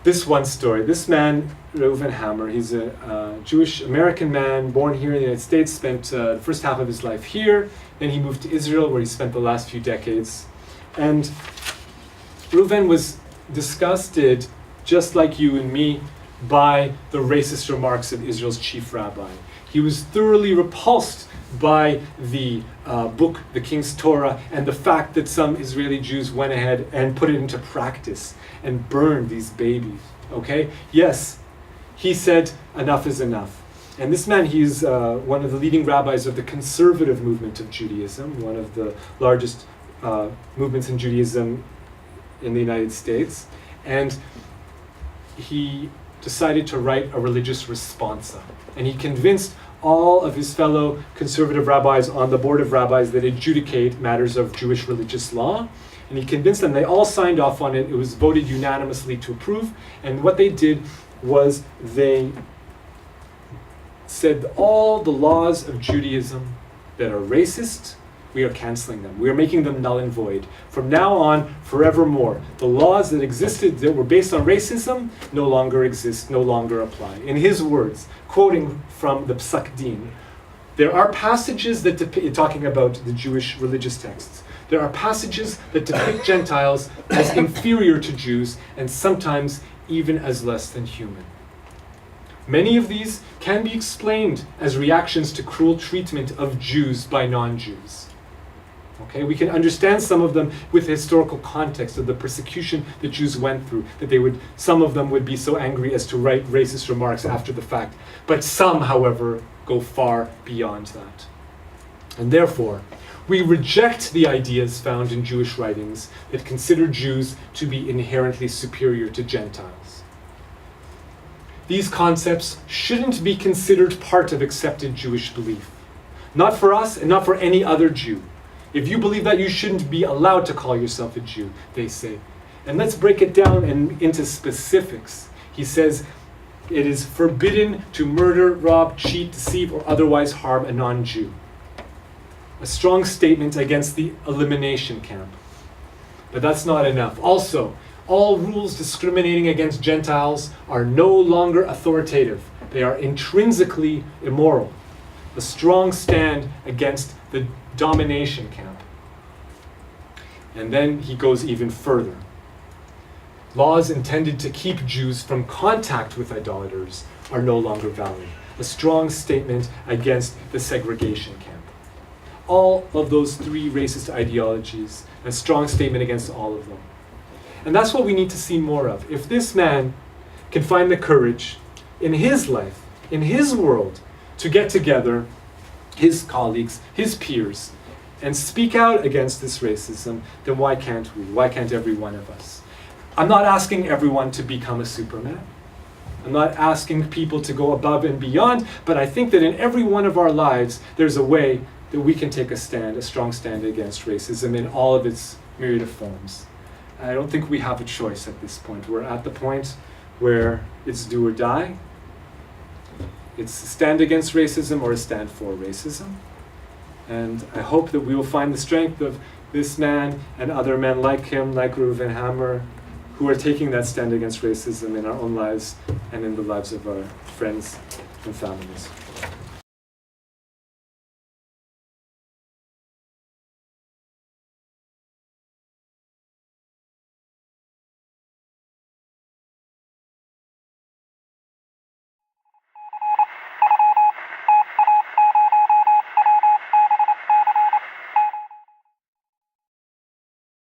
this one story. This man, Reuven Hammer, he's a Jewish American man born here in the United States, spent the first half of his life here, then he moved to Israel where he spent the last few decades. And Reuven was disgusted, just like you and me, by the racist remarks of Israel's chief rabbi. He was thoroughly repulsed by the book, the King's Torah, and the fact that some Israeli Jews went ahead and put it into practice and burned these babies, okay? Yes, he said enough is enough. And this man, he's one of the leading rabbis of the conservative movement of Judaism, one of the largest movements in Judaism in the United States. And he decided to write a religious responsa. And he convinced all of his fellow conservative rabbis on the board of rabbis that adjudicate matters of Jewish religious law. And he convinced them, they all signed off on it. It was voted unanimously to approve. And what they did was they said all the laws of Judaism that are racist, we are canceling them. We are making them null and void. From now on, forevermore, the laws that existed that were based on racism no longer exist, no longer apply. In his words, quoting from the Psak Din, there are passages that talking about the Jewish religious texts, there are passages that depict Gentiles as inferior to Jews and sometimes even as less than human. Many of these can be explained as reactions to cruel treatment of Jews by non-Jews. Okay, we can understand some of them with the historical context of the persecution that Jews went through, that some of them would be so angry as to write racist remarks after the fact. But some, however, go far beyond that. And therefore, we reject the ideas found in Jewish writings that consider Jews to be inherently superior to Gentiles. These concepts shouldn't be considered part of accepted Jewish belief. Not for us and not for any other Jew. If you believe that, you shouldn't be allowed to call yourself a Jew, they say. And let's break it down into specifics. He says, it is forbidden to murder, rob, cheat, deceive, or otherwise harm a non-Jew. A strong statement against the elimination camp. But that's not enough. Also, all rules discriminating against Gentiles are no longer authoritative. They are intrinsically immoral. A strong stand against the domination camp. And then he goes even further. Laws intended to keep Jews from contact with idolaters are no longer valid. A strong statement against the segregation camp. All of those three racist ideologies, a strong statement against all of them. And that's what we need to see more of. If this man can find the courage in his life, in his world, to get together his colleagues, his peers, and speak out against this racism, then why can't we? Why can't every one of us? I'm not asking everyone to become a Superman. I'm not asking people to go above and beyond, but I think that in every one of our lives, there's a way that we can take a stand, a strong stand against racism in all of its myriad of forms. I don't think we have a choice at this point. We're at the point where it's do or die. It's a stand against racism or a stand for racism. And I hope that we will find the strength of this man and other men like him, like Reuven Hammer, who are taking that stand against racism in our own lives and in the lives of our friends and families.